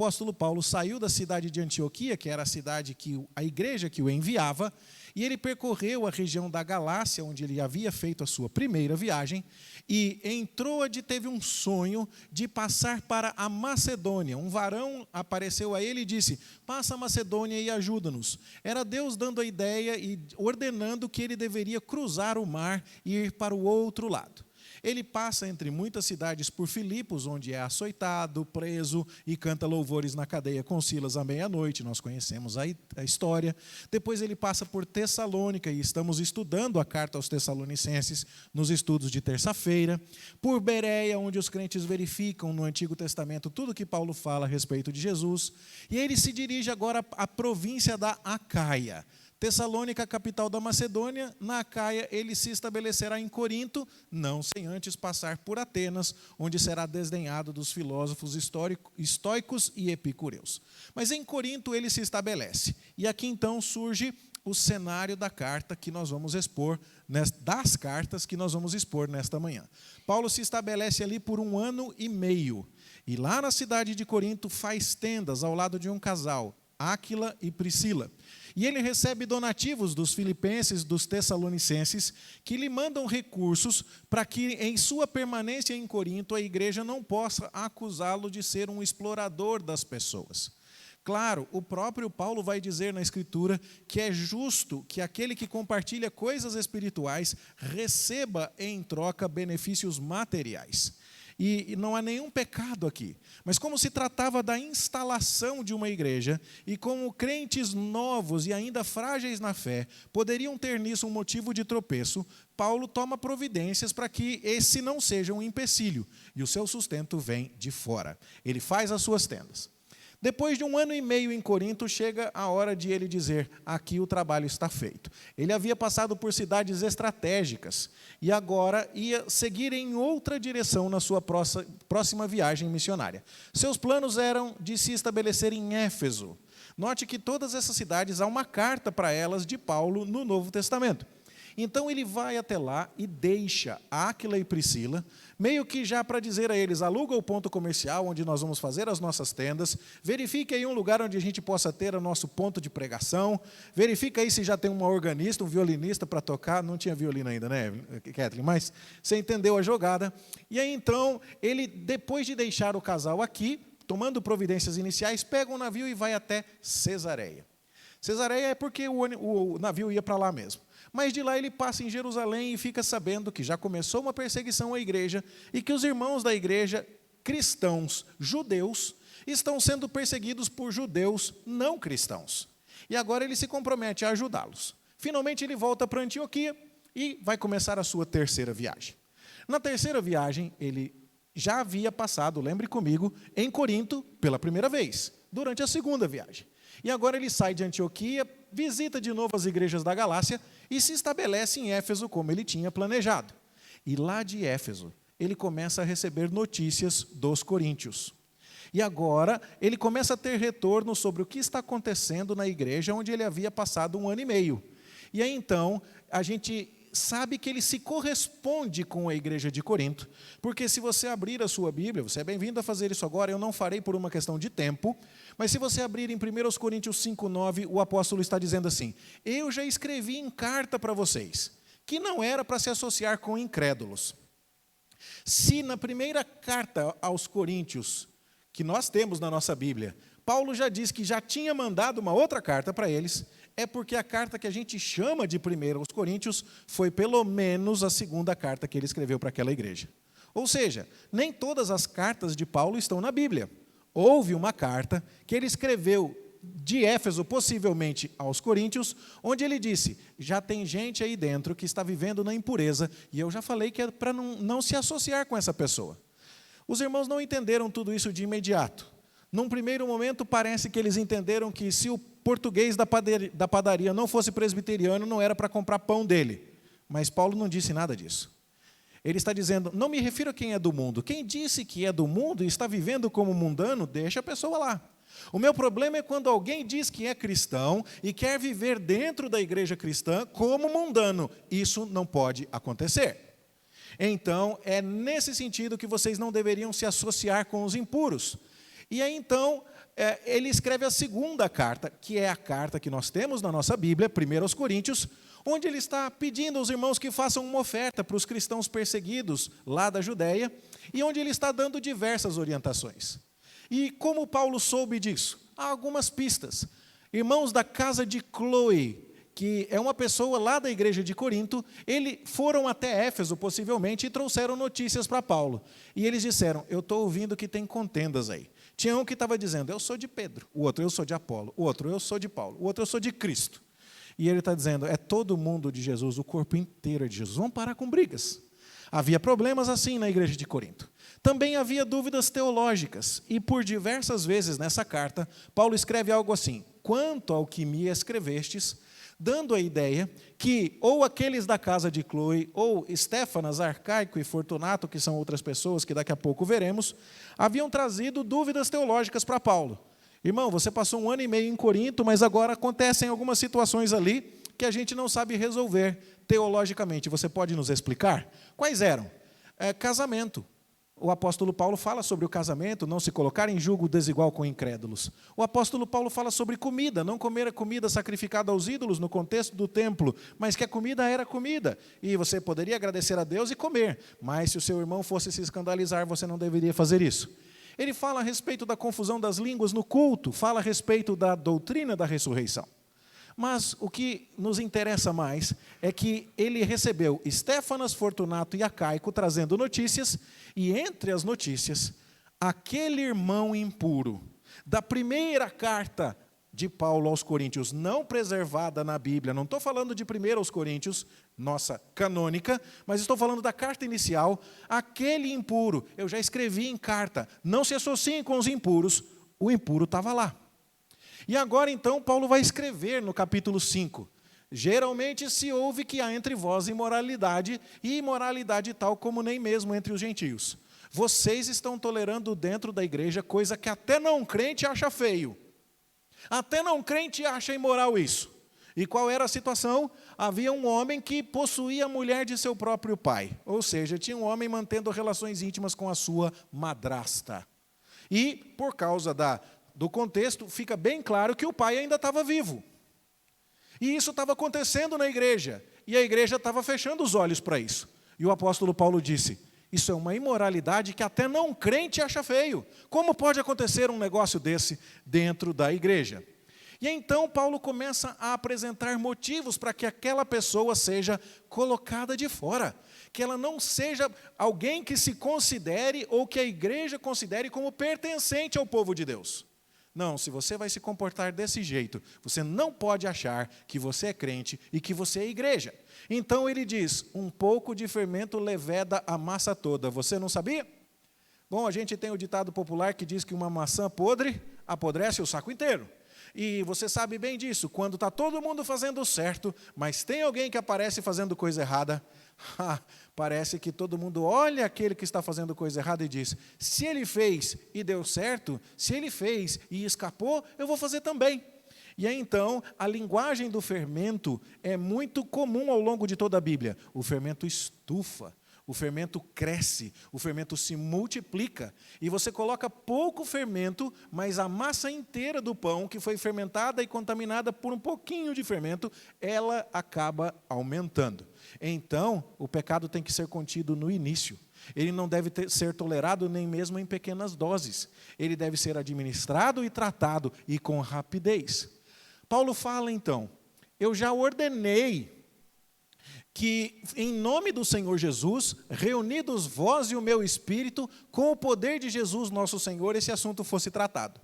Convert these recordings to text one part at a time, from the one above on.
O apóstolo Paulo saiu da cidade de Antioquia, que era a cidade a igreja que o enviava, e ele percorreu a região da Galácia, onde ele havia feito a sua primeira viagem, e em Troade teve um sonho de passar para a Macedônia. Um varão apareceu a ele e disse: passa a Macedônia e ajuda-nos. Era Deus dando a ideia e ordenando que ele deveria cruzar o mar e ir para o outro lado. Ele passa entre muitas cidades por Filipos, onde é açoitado, preso e canta louvores na cadeia com Silas à meia-noite. Nós conhecemos a história. Depois ele passa por Tessalônica, e estamos estudando a carta aos Tessalonicenses nos estudos de terça-feira. Por Bereia, onde os crentes verificam no Antigo Testamento tudo que Paulo fala a respeito de Jesus. E ele se dirige agora à província da Acaia. Tessalônica, capital da Macedônia. Na Acaia, ele se estabelecerá em Corinto, não sem antes passar por Atenas, onde será desdenhado dos filósofos estoicos e epicureus. Mas em Corinto ele se estabelece. E aqui então surge o cenário da carta que nós vamos expor, das cartas que nós vamos expor nesta manhã. Paulo se estabelece ali por 1 ano e meio. E lá na cidade de Corinto faz tendas ao lado de um casal, Áquila e Priscila. E ele recebe donativos dos filipenses, dos tessalonicenses, que lhe mandam recursos para que, em sua permanência em Corinto, a igreja não possa acusá-lo de ser um explorador das pessoas. Claro, o próprio Paulo vai dizer na Escritura que é justo que aquele que compartilha coisas espirituais receba em troca benefícios materiais. E não há nenhum pecado aqui. Mas como se tratava da instalação de uma igreja, e como crentes novos e ainda frágeis na fé poderiam ter nisso um motivo de tropeço, Paulo toma providências para que esse não seja um empecilho, e o seu sustento vem de fora. Ele faz as suas tendas. Depois de 1 ano e meio em Corinto, chega a hora de ele dizer: aqui o trabalho está feito. Ele havia passado por cidades estratégicas e agora ia seguir em outra direção na sua próxima viagem missionária. Seus planos eram de se estabelecer em Éfeso. Note que todas essas cidades, há uma carta para elas de Paulo no Novo Testamento. Então ele vai até lá e deixa Áquila e Priscila, meio que já para dizer a eles: aluga o ponto comercial onde nós vamos fazer as nossas tendas, verifique aí um lugar onde a gente possa ter o nosso ponto de pregação, verifica aí se já tem uma organista, um violinista para tocar. Não tinha violino ainda, né, Kathleen? Mas você entendeu a jogada. E aí então, ele, depois de deixar o casal aqui, tomando providências iniciais, pega um navio e vai até Cesareia. Cesareia é porque o navio ia para lá mesmo. Mas de lá ele passa em Jerusalém e fica sabendo que já começou uma perseguição à igreja e que os irmãos da igreja, cristãos, judeus, estão sendo perseguidos por judeus não cristãos. E agora ele se compromete a ajudá-los. Finalmente ele volta para Antioquia e vai começar a sua terceira viagem. Na terceira viagem, ele já havia passado, lembre comigo, em Corinto pela primeira vez, durante a segunda viagem. E agora ele sai de Antioquia, visita de novo as igrejas da Galácia e se estabelece em Éfeso, como ele tinha planejado. E lá de Éfeso, ele começa a receber notícias dos coríntios. E agora, ele começa a ter retorno sobre o que está acontecendo na igreja onde ele havia passado 1 ano e meio. E aí, então, a gente sabe que ele se corresponde com a igreja de Corinto, porque se você abrir a sua Bíblia, você é bem-vindo a fazer isso agora, eu não farei por uma questão de tempo, mas se você abrir em 1 Coríntios 5,9, o apóstolo está dizendo assim: eu já escrevi em carta para vocês, que não era para se associar com incrédulos. Se na primeira carta aos Coríntios, que nós temos na nossa Bíblia, Paulo já diz que já tinha mandado uma outra carta para eles, é porque a carta que a gente chama de 1 aos Coríntios foi pelo menos a segunda carta que ele escreveu para aquela igreja. Ou seja, nem todas as cartas de Paulo estão na Bíblia. Houve uma carta que ele escreveu de Éfeso, possivelmente aos Coríntios, onde ele disse: já tem gente aí dentro que está vivendo na impureza, e eu já falei que é para não se associar com essa pessoa. Os irmãos não entenderam tudo isso de imediato. Num primeiro momento, parece que eles entenderam que se o português da padaria não fosse presbiteriano, não era para comprar pão dele. Mas Paulo não disse nada disso. Ele está dizendo: não me refiro a quem é do mundo. Quem disse que é do mundo e está vivendo como mundano, deixa a pessoa lá. O meu problema é quando alguém diz que é cristão e quer viver dentro da igreja cristã como mundano. Isso não pode acontecer. Então, é nesse sentido que vocês não deveriam se associar com os impuros. E aí, então, ele escreve a segunda carta, que é a carta que nós temos na nossa Bíblia, 1 aos Coríntios, onde ele está pedindo aos irmãos que façam uma oferta para os cristãos perseguidos lá da Judéia, e onde ele está dando diversas orientações. E como Paulo soube disso? Há algumas pistas. Irmãos da casa de Cloe, que é uma pessoa lá da igreja de Corinto, eles foram até Éfeso, possivelmente, e trouxeram notícias para Paulo. E eles disseram, eu estou ouvindo que tem contendas aí. Tinha um que estava dizendo, eu sou de Pedro. O outro, eu sou de Apolo. O outro, eu sou de Paulo. O outro, eu sou de Cristo. E ele está dizendo, é todo mundo de Jesus, o corpo inteiro é de Jesus. Vamos parar com brigas. Havia problemas assim na igreja de Corinto. Também havia dúvidas teológicas. E por diversas vezes nessa carta, Paulo escreve algo assim, quanto ao que me escrevestes, dando a ideia que ou aqueles da casa de Cloe, ou Estéfanas, Arcaico e Fortunato, que são outras pessoas que daqui a pouco veremos, haviam trazido dúvidas teológicas para Paulo. Irmão, você passou 1 ano e meio em Corinto, mas agora acontecem algumas situações ali que a gente não sabe resolver teologicamente. Você pode nos explicar? Quais eram? Casamento. O apóstolo Paulo fala sobre o casamento, não se colocar em julgo desigual com incrédulos. O apóstolo Paulo fala sobre comida, não comer a comida sacrificada aos ídolos no contexto do templo, mas que a comida era comida. E você poderia agradecer a Deus e comer, mas se o seu irmão fosse se escandalizar, você não deveria fazer isso. Ele fala a respeito da confusão das línguas no culto, fala a respeito da doutrina da ressurreição. Mas o que nos interessa mais é que ele recebeu Estéfanas, Fortunato e Acaico trazendo notícias, e entre as notícias, aquele irmão impuro, da primeira carta de Paulo aos Coríntios, não preservada na Bíblia, não estou falando de 1 aos Coríntios, nossa canônica, mas estou falando da carta inicial, aquele impuro, eu já escrevi em carta, não se associem com os impuros, o impuro estava lá. E agora, então, Paulo vai escrever no capítulo 5. Geralmente se ouve que há entre vós imoralidade, e imoralidade tal como nem mesmo entre os gentios. Vocês estão tolerando dentro da igreja coisa que até não crente acha feio. Até não crente acha imoral isso. E qual era a situação? Havia um homem que possuía a mulher de seu próprio pai. Ou seja, tinha um homem mantendo relações íntimas com a sua madrasta. E, por causa do contexto, fica bem claro que o pai ainda estava vivo. E isso estava acontecendo na igreja. E a igreja estava fechando os olhos para isso. E o apóstolo Paulo disse, isso é uma imoralidade que até não crente acha feio. Como pode acontecer um negócio desse dentro da igreja? E então Paulo começa a apresentar motivos para que aquela pessoa seja colocada de fora. Que ela não seja alguém que se considere ou que a igreja considere como pertencente ao povo de Deus. Não, se você vai se comportar desse jeito, você não pode achar que você é crente e que você é igreja. Então ele diz, um pouco de fermento leveda a massa toda. Você não sabia? Bom, a gente tem o ditado popular que diz que uma maçã podre apodrece o saco inteiro. E você sabe bem disso, quando está todo mundo fazendo certo, mas tem alguém que aparece fazendo coisa errada, parece que todo mundo olha aquele que está fazendo coisa errada e diz, se ele fez e deu certo, se ele fez e escapou, eu vou fazer também. E aí, então, a linguagem do fermento é muito comum ao longo de toda a Bíblia. O fermento estufa. O fermento cresce, o fermento se multiplica, e você coloca pouco fermento, mas a massa inteira do pão, que foi fermentada e contaminada por um pouquinho de fermento, ela acaba aumentando. Então, o pecado tem que ser contido no início. Ele não deve ser tolerado nem mesmo em pequenas doses. Ele deve ser administrado e tratado, e com rapidez. Paulo fala, então, eu já ordenei que, em nome do Senhor Jesus, reunidos vós e o meu espírito, com o poder de Jesus nosso Senhor, esse assunto fosse tratado.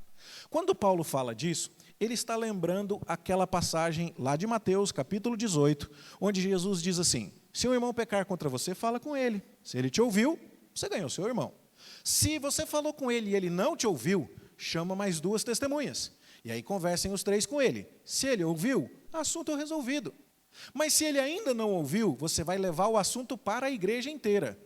Quando Paulo fala disso, ele está lembrando aquela passagem lá de Mateus, capítulo 18, onde Jesus diz assim, se um irmão pecar contra você, fala com ele. Se ele te ouviu, você ganhou seu irmão. Se você falou com ele e ele não te ouviu, chama mais 2 testemunhas. E aí conversem os 3 com ele. Se ele ouviu, assunto resolvido. Mas se ele ainda não ouviu, você vai levar o assunto para a igreja inteira.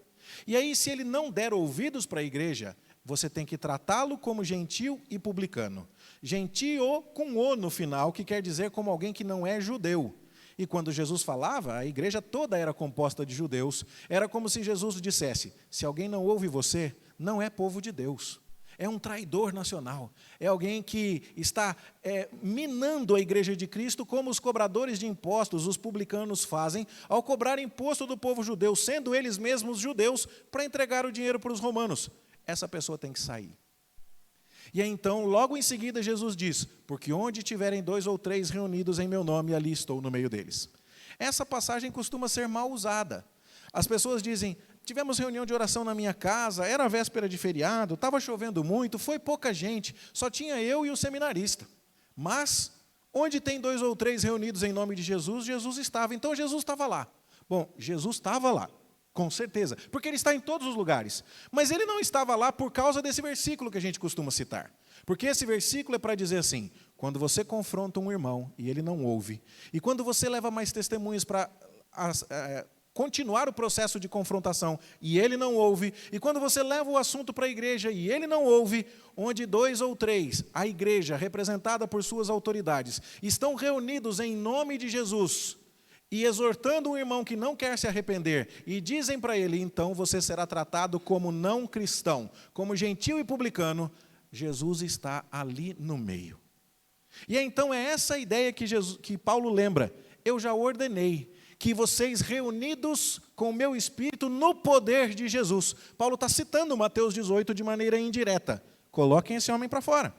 E aí, se ele não der ouvidos para a igreja, você tem que tratá-lo como gentil e publicano. Gentio com o no final, que quer dizer como alguém que não é judeu. E quando Jesus falava, a igreja toda era composta de judeus. Era como se Jesus dissesse, se alguém não ouve você, não é povo de Deus. é um traidor nacional, é alguém que está minando a igreja de Cristo, como os cobradores de impostos, os publicanos fazem, ao cobrar imposto do povo judeu, sendo eles mesmos judeus, para entregar o dinheiro para os romanos. Essa pessoa tem que sair. E aí, então, logo em seguida, Jesus diz, porque onde tiverem 2 ou 3 reunidos em meu nome, ali estou no meio deles. Essa passagem costuma ser mal usada. As pessoas dizem, tivemos reunião de oração na minha casa, era véspera de feriado, estava chovendo muito, foi pouca gente, só tinha eu e o seminarista. Mas, onde tem 2 ou 3 reunidos em nome de Jesus, Jesus estava. Então, Jesus estava lá. Bom, Jesus estava lá, com certeza, porque Ele está em todos os lugares. Mas Ele não estava lá por causa desse versículo que a gente costuma citar. Porque esse versículo é para dizer assim, quando você confronta um irmão e ele não ouve, e quando você leva mais testemunhas para continuar o processo de confrontação e ele não ouve, e quando você leva o assunto para a igreja e ele não ouve, onde 2 ou 3, a igreja, representada por suas autoridades, estão reunidos em nome de Jesus e exortando um irmão que não quer se arrepender e dizem para ele, então você será tratado como não cristão, como gentil e publicano, Jesus está ali no meio. E então é essa ideia que Paulo lembra, eu já ordenei, que vocês reunidos com o meu Espírito no poder de Jesus. Paulo está citando Mateus 18 de maneira indireta. Coloquem esse homem para fora.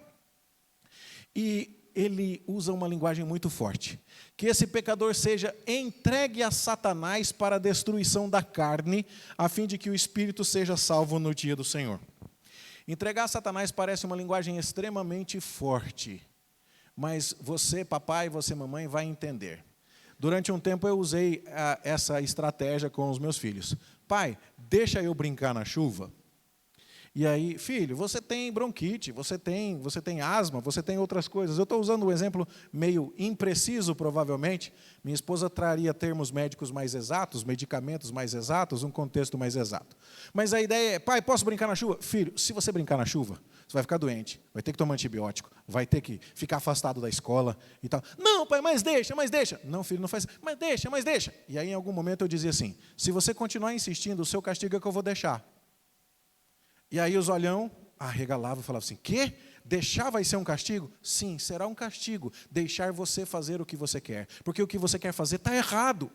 E ele usa uma linguagem muito forte. Que esse pecador seja entregue a Satanás para a destruição da carne, a fim de que o Espírito seja salvo no dia do Senhor. Entregar a Satanás parece uma linguagem extremamente forte. Mas você, papai, você, mamãe, vai entender. Durante um tempo eu usei essa estratégia com os meus filhos. Pai, deixa eu brincar na chuva. E aí, filho, você tem bronquite, você tem asma, você tem outras coisas. Eu estou usando um exemplo meio impreciso, provavelmente. Minha esposa traria termos médicos mais exatos, medicamentos mais exatos, um contexto mais exato. Mas a ideia é, pai, posso brincar na chuva? Filho, se você brincar na chuva, você vai ficar doente, vai ter que tomar antibiótico, vai ter que ficar afastado da escola e tal. Não, pai, mas deixa. Não, filho, não faz, mas deixa. E aí, em algum momento, eu dizia assim, se você continuar insistindo, o seu castigo é que eu vou deixar. E aí os olhão arregalavam e falavam assim, quê? Deixar vai ser um castigo? Sim, será um castigo, deixar você fazer o que você quer, porque o que você quer fazer está errado.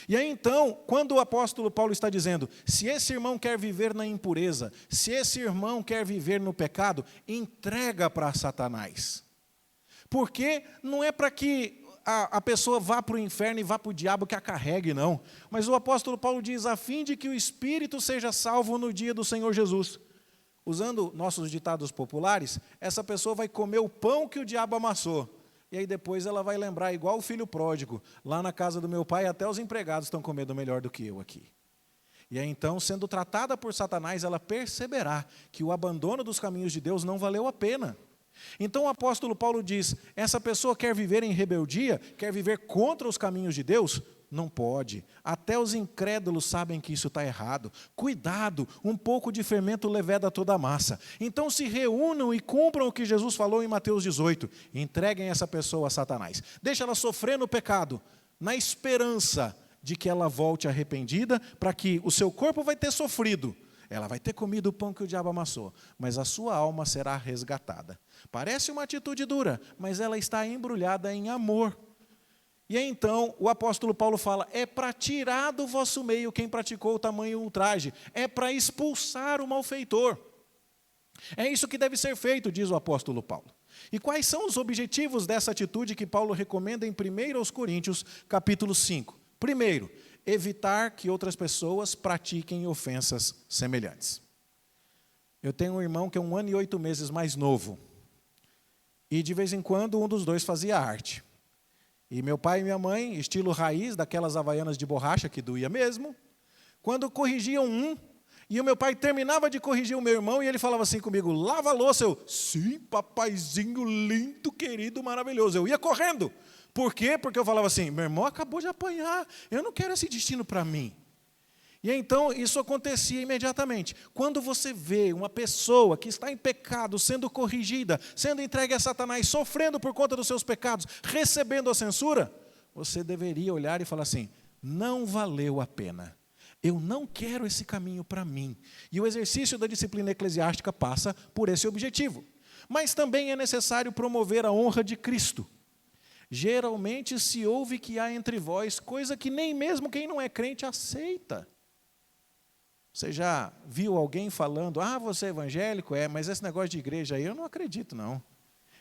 E aí então, quando o apóstolo Paulo está dizendo, se esse irmão quer viver na impureza, se esse irmão quer viver no pecado, entrega para Satanás. Porque não é para que a pessoa vá para o inferno e vá para o diabo que a carregue, não. Mas o apóstolo Paulo diz, a fim de que o espírito seja salvo no dia do Senhor Jesus. Usando nossos ditados populares, essa pessoa vai comer o pão que o diabo amassou. E aí depois ela vai lembrar, igual o filho pródigo, lá na casa do meu pai, até os empregados estão comendo melhor do que eu aqui. E aí então, sendo tratada por Satanás, ela perceberá que o abandono dos caminhos de Deus não valeu a pena. Então o apóstolo Paulo diz, essa pessoa quer viver em rebeldia, quer viver contra os caminhos de Deus? Não pode. Até os incrédulos sabem que isso está errado. Cuidado, um pouco de fermento leveda toda a massa. Então se reúnam e cumpram o que Jesus falou em Mateus 18. Entreguem essa pessoa a Satanás. Deixa ela sofrer no pecado, na esperança de que ela volte arrependida, para que o seu corpo vai ter sofrido. Ela vai ter comido o pão que o diabo amassou, mas a sua alma será resgatada. Parece uma atitude dura, mas ela está embrulhada em amor. E aí, então, o apóstolo Paulo fala, é para tirar do vosso meio quem praticou o tamanho ultraje, é para expulsar o malfeitor. É isso que deve ser feito, diz o apóstolo Paulo. E quais são os objetivos dessa atitude que Paulo recomenda em 1 Coríntios, capítulo 5? Primeiro, evitar que outras pessoas pratiquem ofensas semelhantes. Eu tenho um irmão que é 1 ano e 8 meses mais novo. E de vez em quando um dos dois fazia arte. E meu pai e minha mãe, estilo raiz, daquelas havaianas de borracha que doía mesmo, quando corrigiam um, e o meu pai terminava de corrigir o meu irmão, e ele falava assim comigo, lava a louça. Eu, sim, papaizinho lindo, querido, maravilhoso. Eu ia correndo. Por quê? Porque eu falava assim, meu irmão acabou de apanhar, eu não quero esse destino para mim. E então isso acontecia imediatamente. Quando você vê uma pessoa que está em pecado, sendo corrigida, sendo entregue a Satanás, sofrendo por conta dos seus pecados, recebendo a censura, você deveria olhar e falar assim, não valeu a pena. Eu não quero esse caminho para mim. E o exercício da disciplina eclesiástica passa por esse objetivo. Mas também é necessário promover a honra de Cristo. Geralmente se ouve que há entre vós coisa que nem mesmo quem não é crente aceita. Você já viu alguém falando, você é evangélico? Mas esse negócio de igreja aí eu não acredito, não.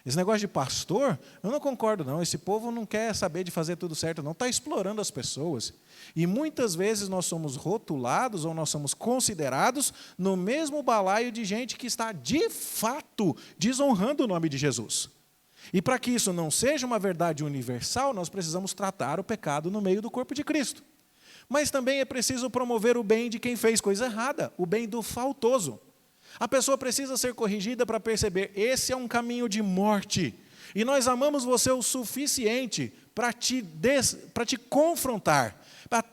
Esse negócio de pastor, eu não concordo, não. Esse povo não quer saber de fazer tudo certo, não. Está explorando as pessoas. E muitas vezes nós somos rotulados ou nós somos considerados no mesmo balaio de gente que está, de fato, desonrando o nome de Jesus. E para que isso não seja uma verdade universal, nós precisamos tratar o pecado no meio do corpo de Cristo. Mas também é preciso promover o bem de quem fez coisa errada, o bem do faltoso. A pessoa precisa ser corrigida para perceber, esse é um caminho de morte. E nós amamos você o suficiente para te confrontar,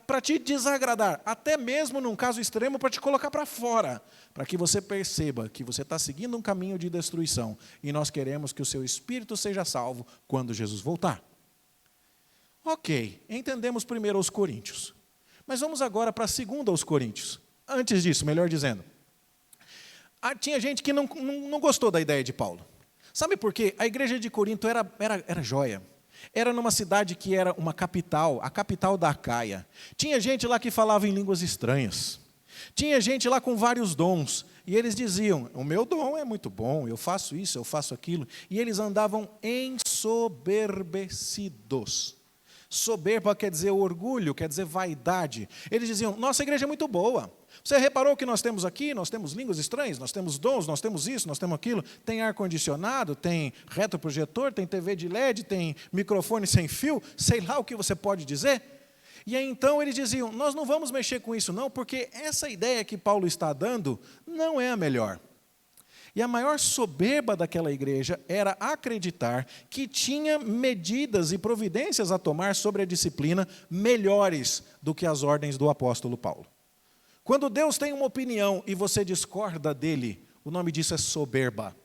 para te desagradar, até mesmo num caso extremo, para te colocar para fora, para que você perceba que você está seguindo um caminho de destruição. E nós queremos que o seu espírito seja salvo quando Jesus voltar. Ok, entendemos primeiro aos Coríntios. Mas vamos agora para a segunda aos Coríntios. Antes disso, melhor dizendo. Tinha gente que não gostou da ideia de Paulo. Sabe por quê? A igreja de Corinto era joia. Era numa cidade que era uma capital, a capital da Acaia. Tinha gente lá que falava em línguas estranhas. Tinha gente lá com vários dons. E eles diziam, o meu dom é muito bom, eu faço isso, eu faço aquilo. E eles andavam ensoberbecidos. Soberba quer dizer orgulho, quer dizer vaidade. Eles diziam, nossa igreja é muito boa. Você reparou que nós temos aqui? Nós temos línguas estranhas, nós temos dons, nós temos isso, nós temos aquilo. Tem ar-condicionado, tem retroprojetor, tem TV de LED, tem microfone sem fio, sei lá o que você pode dizer. E aí então eles diziam, nós não vamos mexer com isso não, porque essa ideia que Paulo está dando não é a melhor. E a maior soberba daquela igreja era acreditar que tinha medidas e providências a tomar sobre a disciplina melhores do que as ordens do apóstolo Paulo. Quando Deus tem uma opinião e você discorda dele, o nome disso é soberba.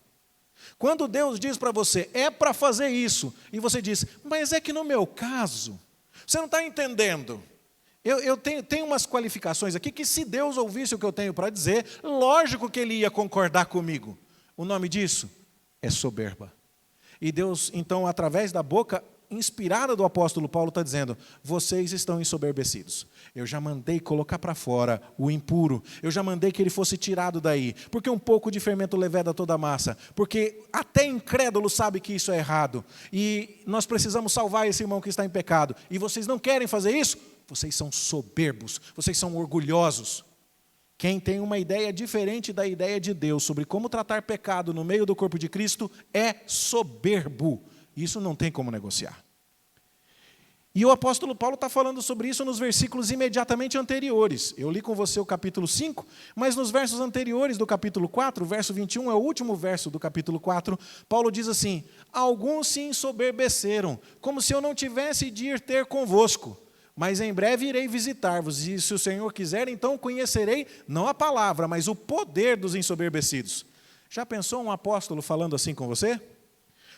Quando Deus diz para você, é para fazer isso, e você diz, mas é que no meu caso, você não está entendendo. Eu tenho umas qualificações aqui que se Deus ouvisse o que eu tenho para dizer, lógico que ele ia concordar comigo. O nome disso é soberba. E Deus, então, através da boca inspirada do apóstolo Paulo, está dizendo, vocês estão ensoberbecidos. Eu já mandei colocar para fora o impuro. Eu já mandei que ele fosse tirado daí. Porque um pouco de fermento leveda toda a massa. Porque até incrédulo sabe que isso é errado. E nós precisamos salvar esse irmão que está em pecado. E vocês não querem fazer isso? Vocês são soberbos. Vocês são orgulhosos. Quem tem uma ideia diferente da ideia de Deus sobre como tratar pecado no meio do corpo de Cristo é soberbo. Isso não tem como negociar. E o apóstolo Paulo está falando sobre isso nos versículos imediatamente anteriores. Eu li com você o capítulo 5, mas nos versos anteriores do capítulo 4, o verso 21 é o último verso do capítulo 4, Paulo diz assim, alguns se ensoberbeceram, como se eu não tivesse de ir ter convosco, mas em breve irei visitar-vos, e se o Senhor quiser, então conhecerei, não a palavra, mas o poder dos ensoberbecidos. Já pensou um apóstolo falando assim com você?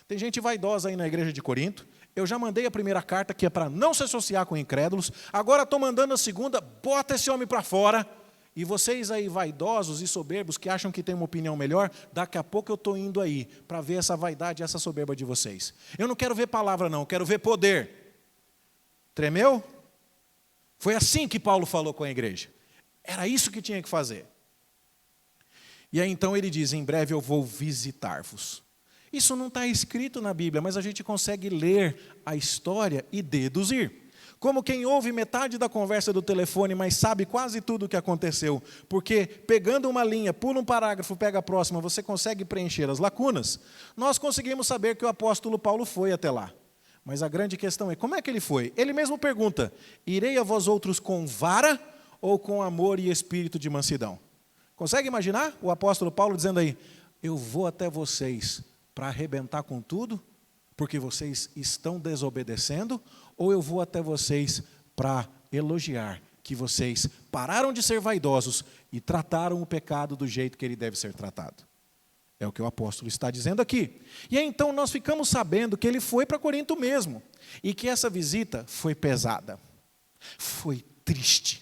Tem gente vaidosa aí na igreja de Corinto. Eu já mandei a primeira carta, que é para não se associar com incrédulos. Agora estou mandando a segunda, bota esse homem para fora. E vocês aí vaidosos e soberbos que acham que tem uma opinião melhor, daqui a pouco eu estou indo aí para ver essa vaidade e essa soberba de vocês. Eu não quero ver palavra não, eu quero ver poder. Tremeu? Foi assim que Paulo falou com a igreja. Era isso que tinha que fazer. E aí então ele diz, em breve eu vou visitar-vos. Isso não está escrito na Bíblia, mas a gente consegue ler a história e deduzir. Como quem ouve metade da conversa do telefone, mas sabe quase tudo o que aconteceu. Porque pegando uma linha, pula um parágrafo, pega a próxima, você consegue preencher as lacunas. Nós conseguimos saber que o apóstolo Paulo foi até lá. Mas a grande questão é, como é que ele foi? Ele mesmo pergunta, irei a vós outros com vara ou com amor e espírito de mansidão? Consegue imaginar o apóstolo Paulo dizendo aí, eu vou até vocês para arrebentar com tudo, porque vocês estão desobedecendo, ou eu vou até vocês para elogiar que vocês pararam de ser vaidosos e trataram o pecado do jeito que ele deve ser tratado. É o que o apóstolo está dizendo aqui. E aí, então nós ficamos sabendo que ele foi para Corinto mesmo, e que essa visita foi pesada, foi triste.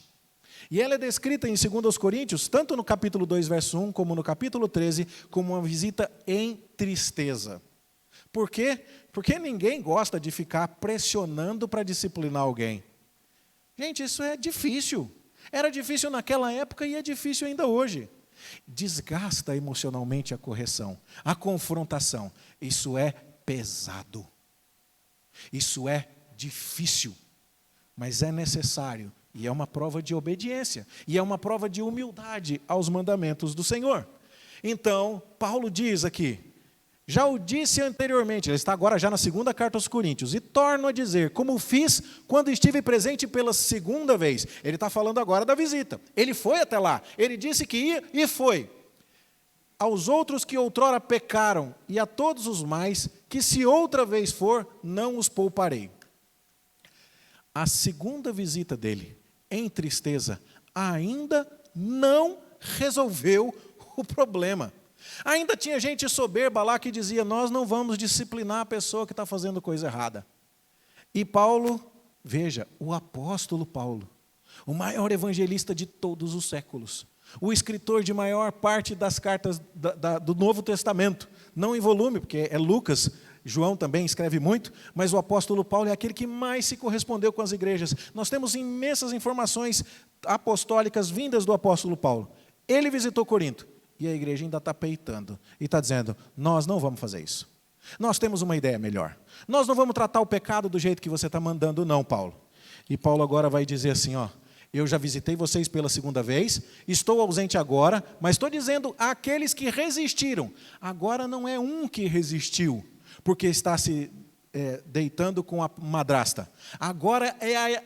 E ela é descrita em 2 Coríntios, tanto no capítulo 2, verso 1, como no capítulo 13, como uma visita em tristeza. Por quê? Porque ninguém gosta de ficar pressionando para disciplinar alguém. Gente, isso é difícil. Era difícil naquela época e é difícil ainda hoje. Desgasta emocionalmente a correção, a confrontação. Isso é pesado. Isso é difícil, mas é necessário. E é uma prova de obediência. E é uma prova de humildade aos mandamentos do Senhor. Então, Paulo diz aqui, já o disse anteriormente, ele está agora já na segunda carta aos Coríntios, e torno a dizer, como fiz quando estive presente pela segunda vez. Ele está falando agora da visita. Ele foi até lá, ele disse que ia e foi. Aos outros que outrora pecaram, e a todos os mais, que se outra vez for, não os pouparei. A segunda visita dele, em tristeza, ainda não resolveu o problema. Ainda tinha gente soberba lá que dizia, nós não vamos disciplinar a pessoa que está fazendo coisa errada. E Paulo, veja, o apóstolo Paulo, o maior evangelista de todos os séculos, o escritor de maior parte das cartas do Novo Testamento, não em volume, porque é Lucas, João também escreve muito, mas o apóstolo Paulo é aquele que mais se correspondeu com as igrejas. Nós temos imensas informações apostólicas vindas do apóstolo Paulo. Ele visitou Corinto. E a igreja ainda está peitando e está dizendo, nós não vamos fazer isso. Nós temos uma ideia melhor. Nós não vamos tratar o pecado do jeito que você está mandando, não, Paulo. E Paulo agora vai dizer assim, ó, eu já visitei vocês pela segunda vez, estou ausente agora, mas estou dizendo àqueles que resistiram. Agora não é um que resistiu, porque está se deitando com a madrasta. Agora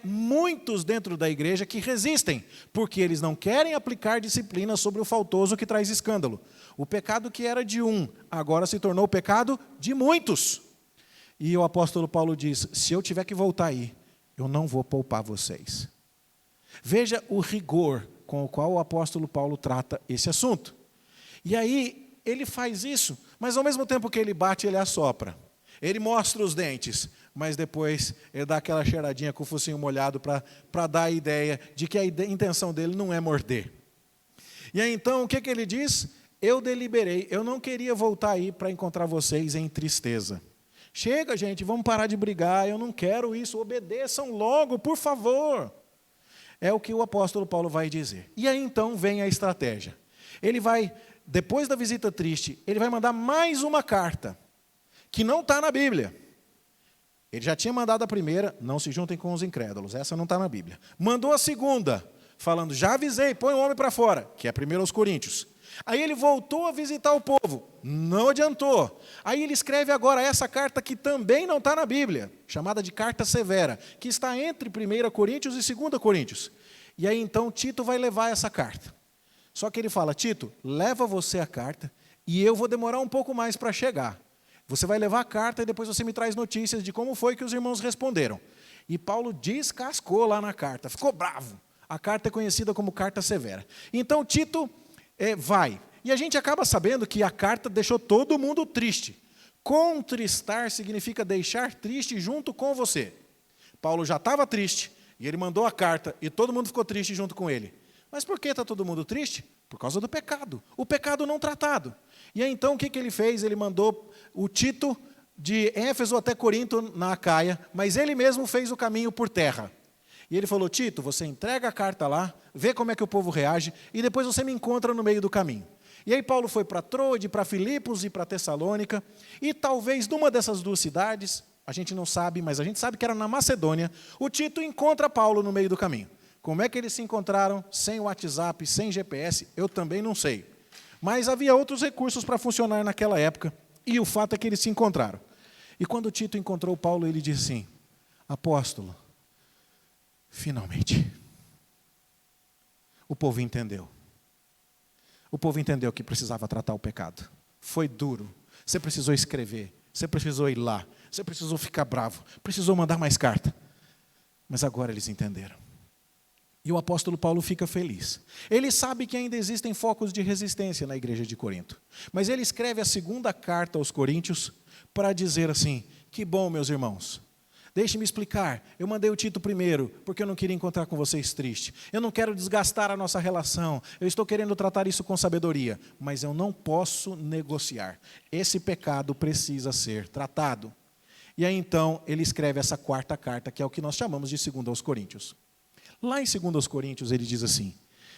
muitos dentro da igreja que resistem, porque eles não querem aplicar disciplina sobre o faltoso que traz escândalo. O pecado que era de um, agora se tornou o pecado de muitos. E o apóstolo Paulo diz, se eu tiver que voltar aí, eu não vou poupar vocês. Veja o rigor com o qual o apóstolo Paulo trata esse assunto. E aí, ele faz isso, mas ao mesmo tempo que ele bate, ele assopra. Ele mostra os dentes, mas depois ele dá aquela cheiradinha com o focinho molhado para dar a ideia de que a intenção dele não é morder. E aí então, o que ele diz? Eu deliberei, eu não queria voltar aí para encontrar vocês em tristeza. Chega, gente, vamos parar de brigar, eu não quero isso, obedeçam logo, por favor. É o que o apóstolo Paulo vai dizer. E aí então vem a estratégia. Ele vai, depois da visita triste, ele vai mandar mais uma carta, que não está na Bíblia. Ele já tinha mandado a primeira, não se juntem com os incrédulos, essa não está na Bíblia. Mandou a segunda, falando, já avisei, põe o homem para fora, que é 1 aos Coríntios. Aí ele voltou a visitar o povo, não adiantou. Aí ele escreve agora essa carta que também não está na Bíblia, chamada de carta severa, que está entre 1 Coríntios e 2 Coríntios. E aí então Tito vai levar essa carta. Só que ele fala, Tito, leva você a carta e eu vou demorar um pouco mais para chegar. Você vai levar a carta e depois você me traz notícias de como foi que os irmãos responderam. E Paulo descascou lá na carta, ficou bravo. A carta é conhecida como carta severa. Então Tito vai. E a gente acaba sabendo que a carta deixou todo mundo triste. Contristar significa deixar triste junto com você. Paulo já estava triste e ele mandou a carta e todo mundo ficou triste junto com ele. Mas por que está todo mundo triste? Por causa do pecado. O pecado não tratado. E aí, então, o que ele fez? Ele mandou o Tito de Éfeso até Corinto, na Acaia, mas ele mesmo fez o caminho por terra. E ele falou, Tito, você entrega a carta lá, vê como é que o povo reage, e depois você me encontra no meio do caminho. E aí Paulo foi para Troade, para Filipos e para Tessalônica, e talvez numa dessas duas cidades, a gente não sabe, mas a gente sabe que era na Macedônia, o Tito encontra Paulo no meio do caminho. Como é que eles se encontraram sem WhatsApp, sem GPS, eu também não sei. Mas havia outros recursos para funcionar naquela época, e o fato é que eles se encontraram. E quando Tito encontrou Paulo, ele disse assim, apóstolo, finalmente, o povo entendeu. O povo entendeu que precisava tratar o pecado. Foi duro, você precisou escrever, você precisou ir lá, você precisou ficar bravo, precisou mandar mais carta. Mas agora eles entenderam. E o apóstolo Paulo fica feliz. Ele sabe que ainda existem focos de resistência na igreja de Corinto. Mas ele escreve a segunda carta aos Coríntios para dizer assim, que bom, meus irmãos, Deixe-me explicar. Eu mandei o Tito primeiro, porque eu não queria encontrar com vocês triste. Eu não quero desgastar a nossa relação. Eu estou querendo tratar isso com sabedoria. Mas eu não posso negociar. Esse pecado precisa ser tratado. E aí, então, ele escreve essa quarta carta, que é o que nós chamamos de 2 aos Coríntios. Lá em 2 aos Coríntios, ele diz assim: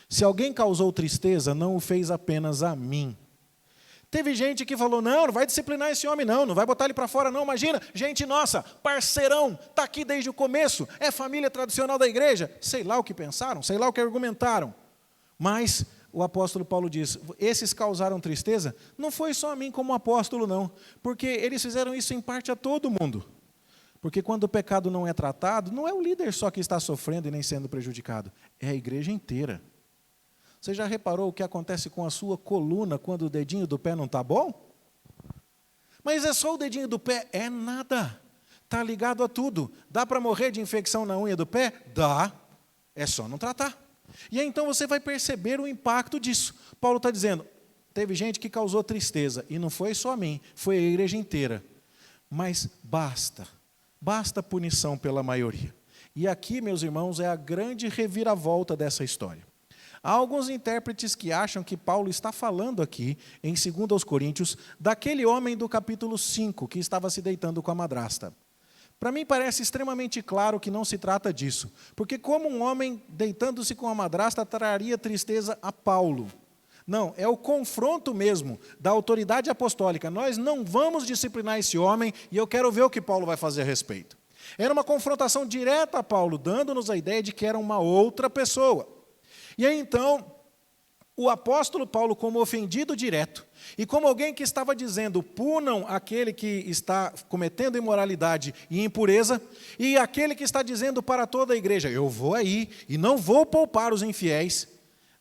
se alguém causou tristeza, não o fez apenas a mim. Teve gente que falou, não vai disciplinar esse homem não vai botar ele para fora não, imagina, gente nossa, parceirão, está aqui desde o começo, é família tradicional da igreja. Sei lá o que pensaram, sei lá o que argumentaram. Mas o apóstolo Paulo diz, esses causaram tristeza, não foi só a mim como apóstolo não, porque eles fizeram isso em parte a todo mundo. Porque quando o pecado não é tratado, não é o líder só que está sofrendo e nem sendo prejudicado, é a igreja inteira. Você já reparou o que acontece com a sua coluna quando o dedinho do pé não está bom? Mas é só o dedinho do pé? É nada. Está ligado a tudo. Dá para morrer de infecção na unha do pé? Dá. É só não tratar. E aí então você vai perceber o impacto disso. Paulo está dizendo, teve gente que causou tristeza, e não foi só a mim, foi a igreja inteira. Mas basta punição pela maioria. E aqui, meus irmãos, é a grande reviravolta dessa história. Há alguns intérpretes que acham que Paulo está falando aqui, em 2 aos Coríntios, daquele homem do capítulo 5, que estava se deitando com a madrasta. Para mim parece extremamente claro que não se trata disso, porque como um homem deitando-se com a madrasta traria tristeza a Paulo? Não, é o confronto mesmo da autoridade apostólica. Nós não vamos disciplinar esse homem e eu quero ver o que Paulo vai fazer a respeito. Era uma confrontação direta a Paulo, dando-nos a ideia de que era uma outra pessoa. E aí, então, o apóstolo Paulo, como ofendido direto, e como alguém que estava dizendo, punam aquele que está cometendo imoralidade e impureza, e aquele que está dizendo para toda a igreja, eu vou aí e não vou poupar os infiéis.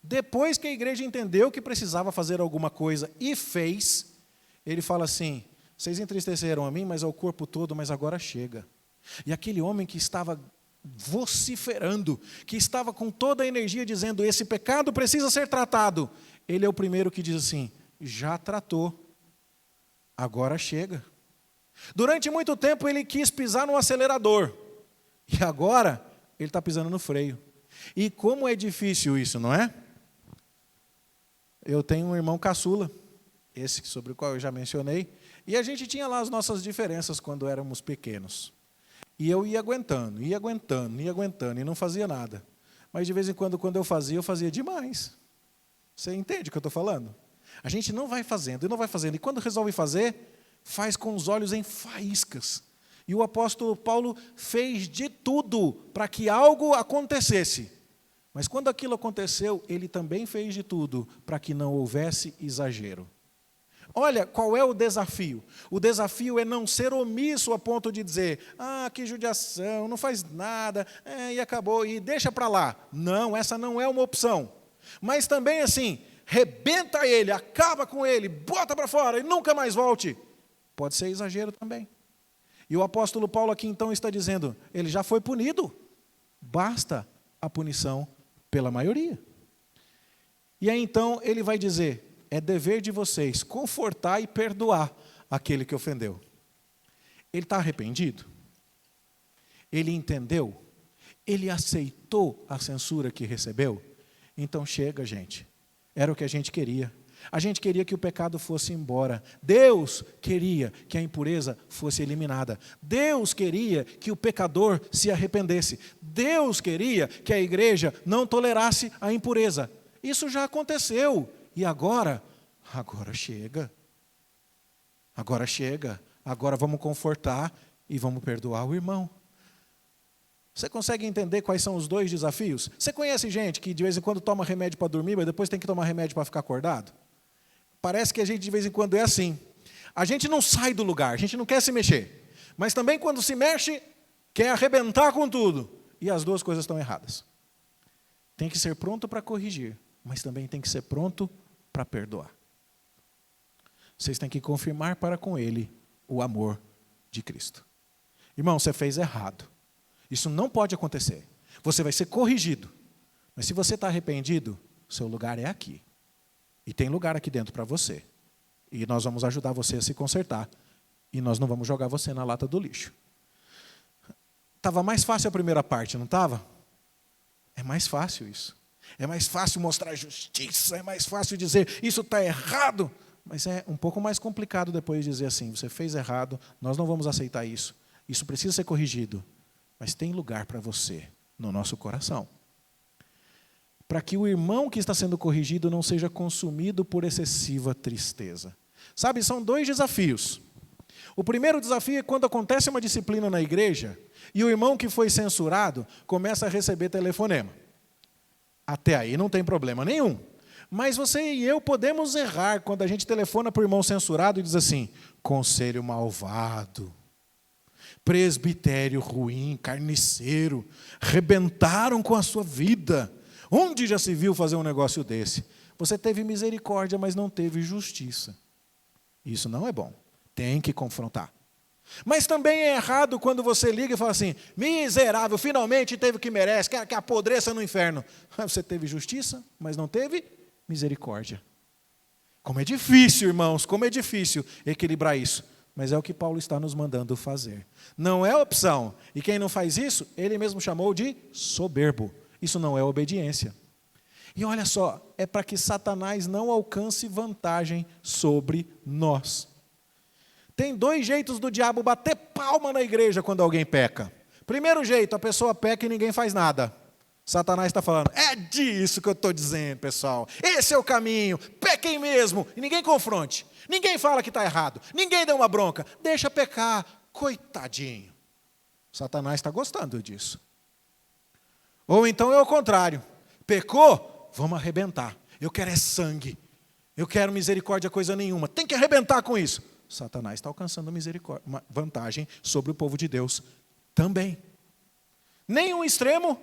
Depois que a igreja entendeu que precisava fazer alguma coisa e fez, ele fala assim, vocês entristeceram a mim, mas ao corpo todo, mas agora chega. E aquele homem que estava vociferando, que estava com toda a energia dizendo, esse pecado precisa ser tratado, ele é o primeiro que diz assim, já tratou, agora chega. Durante muito tempo ele quis pisar no acelerador, e agora ele está pisando no freio. E como é difícil isso, não é? Eu tenho um irmão caçula, esse sobre o qual eu já mencionei, e a gente tinha lá as nossas diferenças quando éramos pequenos. E eu ia aguentando, e não fazia nada. Mas de vez em quando eu fazia demais. Você entende o que eu estou falando? A gente não vai fazendo, e quando resolve fazer, faz com os olhos em faíscas. E o apóstolo Paulo fez de tudo para que algo acontecesse. Mas quando aquilo aconteceu, ele também fez de tudo para que não houvesse exagero. Olha, qual é o desafio? O desafio é não ser omisso a ponto de dizer, que judiação, não faz nada, e acabou, e deixa para lá. Não, essa não é uma opção. Mas também assim, rebenta ele, acaba com ele, bota para fora e nunca mais volte. Pode ser exagero também. E o apóstolo Paulo aqui então está dizendo, ele já foi punido, basta a punição pela maioria. E aí então ele vai dizer, é dever de vocês confortar e perdoar aquele que ofendeu. Ele está arrependido? Ele entendeu? Ele aceitou a censura que recebeu? Então chega, gente. Era o que a gente queria. A gente queria que o pecado fosse embora. Deus queria que a impureza fosse eliminada. Deus queria que o pecador se arrependesse. Deus queria que a igreja não tolerasse a impureza. Isso já aconteceu. E agora chega. Agora chega. Agora vamos confortar e vamos perdoar o irmão. Você consegue entender quais são os dois desafios? Você conhece gente que de vez em quando toma remédio para dormir, mas depois tem que tomar remédio para ficar acordado? Parece que a gente de vez em quando é assim. A gente não sai do lugar, a gente não quer se mexer. Mas também quando se mexe, quer arrebentar com tudo. E as duas coisas estão erradas. Tem que ser pronto para corrigir, mas também tem que ser pronto para perdoar. Vocês têm que confirmar para com ele o amor de Cristo. Irmão, você fez errado. Isso não pode acontecer. Você vai ser corrigido. Mas se você está arrependido, seu lugar é aqui. E tem lugar aqui dentro para você. E nós vamos ajudar você a se consertar. E nós não vamos jogar você na lata do lixo. Estava mais fácil a primeira parte, não estava? É mais fácil isso. É mais fácil mostrar justiça, é mais fácil dizer, isso está errado. Mas é um pouco mais complicado depois dizer assim, você fez errado, nós não vamos aceitar isso. Isso precisa ser corrigido. Mas tem lugar para você no nosso coração. Para que o irmão que está sendo corrigido não seja consumido por excessiva tristeza. Sabe, são 2 desafios. O primeiro desafio é quando acontece uma disciplina na igreja e o irmão que foi censurado começa a receber telefonema. Até aí não tem problema nenhum. Mas você e eu podemos errar quando a gente telefona para o irmão censurado e diz assim, conselho malvado, presbitério ruim, carniceiro, rebentaram com a sua vida. Onde já se viu fazer um negócio desse? Você teve misericórdia, mas não teve justiça. Isso não é bom. Tem que confrontar. Mas também é errado quando você liga e fala assim, miserável, finalmente teve o que merece, quer que apodreça no inferno. Você teve justiça, mas não teve misericórdia. Como é difícil, irmãos, como é difícil equilibrar isso. Mas é o que Paulo está nos mandando fazer. Não é opção. E quem não faz isso, ele mesmo chamou de soberbo. Isso não é obediência. E olha só, é para que Satanás não alcance vantagem sobre nós. Tem 2 jeitos do diabo bater palma na igreja quando alguém peca. Primeiro jeito, a pessoa peca e ninguém faz nada. Satanás está falando, é disso que eu estou dizendo, pessoal. Esse é o caminho, pequem mesmo. E ninguém confronte, ninguém fala que está errado, ninguém dá uma bronca. Deixa pecar, coitadinho. Satanás está gostando disso. Ou então é o contrário. Pecou, vamos arrebentar. Eu quero é sangue. Eu quero misericórdia, coisa nenhuma. Tem que arrebentar com isso. Satanás está alcançando misericórdia, uma vantagem sobre o povo de Deus também. Nem um extremo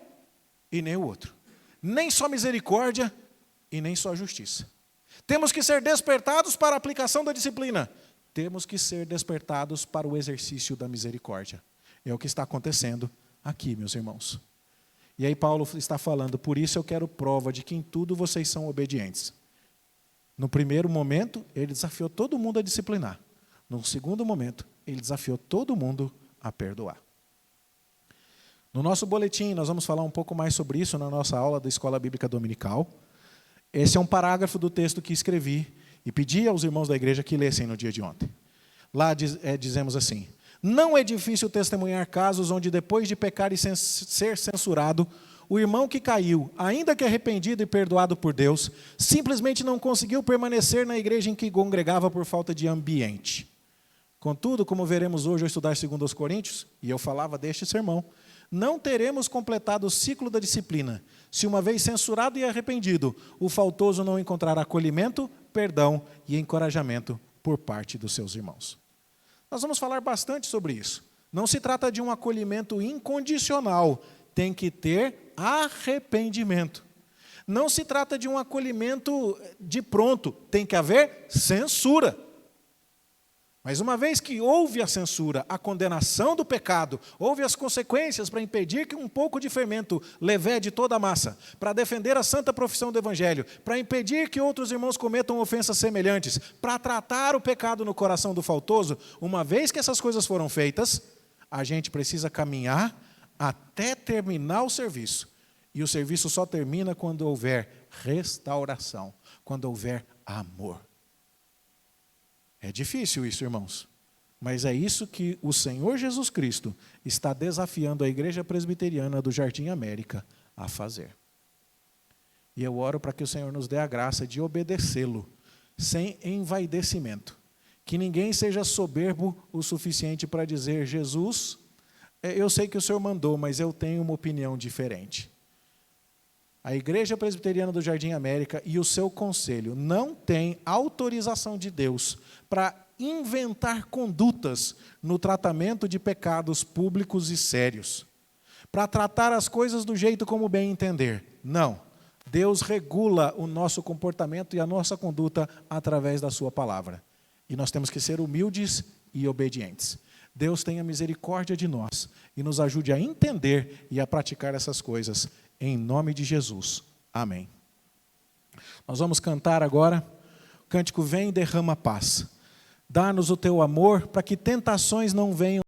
e nem o outro. Nem só misericórdia e nem só justiça. Temos que ser despertados para a aplicação da disciplina. Temos que ser despertados para o exercício da misericórdia. É o que está acontecendo aqui, meus irmãos. E aí Paulo está falando, por isso eu quero prova de que em tudo vocês são obedientes. No primeiro momento, ele desafiou todo mundo a disciplinar. No segundo momento, ele desafiou todo mundo a perdoar. No nosso boletim, nós vamos falar um pouco mais sobre isso na nossa aula da Escola Bíblica Dominical. Esse é um parágrafo do texto que escrevi e pedi aos irmãos da igreja que lessem no dia de ontem. Lá dizemos assim, não é difícil testemunhar casos onde depois de pecar e ser censurado, o irmão que caiu, ainda que arrependido e perdoado por Deus, simplesmente não conseguiu permanecer na igreja em que congregava por falta de ambiente. Contudo, como veremos hoje ao estudar 2 Coríntios, e eu falava deste sermão, não teremos completado o ciclo da disciplina, se uma vez censurado e arrependido, o faltoso não encontrar acolhimento, perdão e encorajamento por parte dos seus irmãos. Nós vamos falar bastante sobre isso. Não se trata de um acolhimento incondicional, tem que ter arrependimento. Não se trata de um acolhimento de pronto, tem que haver censura. Mas uma vez que houve a censura, a condenação do pecado, houve as consequências para impedir que um pouco de fermento levede toda a massa, para defender a santa profissão do Evangelho, para impedir que outros irmãos cometam ofensas semelhantes, para tratar o pecado no coração do faltoso, uma vez que essas coisas foram feitas, a gente precisa caminhar até terminar o serviço. E o serviço só termina quando houver restauração, quando houver amor. É difícil isso, irmãos, mas é isso que o Senhor Jesus Cristo está desafiando a Igreja Presbiteriana do Jardim América a fazer. E eu oro para que o Senhor nos dê a graça de obedecê-lo, sem envaidecimento. Que ninguém seja soberbo o suficiente para dizer, Jesus, eu sei que o Senhor mandou, mas eu tenho uma opinião diferente. A Igreja Presbiteriana do Jardim América e o seu conselho não têm autorização de Deus para inventar condutas no tratamento de pecados públicos e sérios, para tratar as coisas do jeito como bem entender. Não. Deus regula o nosso comportamento e a nossa conduta através da sua palavra. E nós temos que ser humildes e obedientes. Deus tenha misericórdia de nós e nos ajude a entender e a praticar essas coisas. Em nome de Jesus. Amém. Nós vamos cantar agora o cântico Vem, derrama paz. Dá-nos o teu amor para que tentações não venham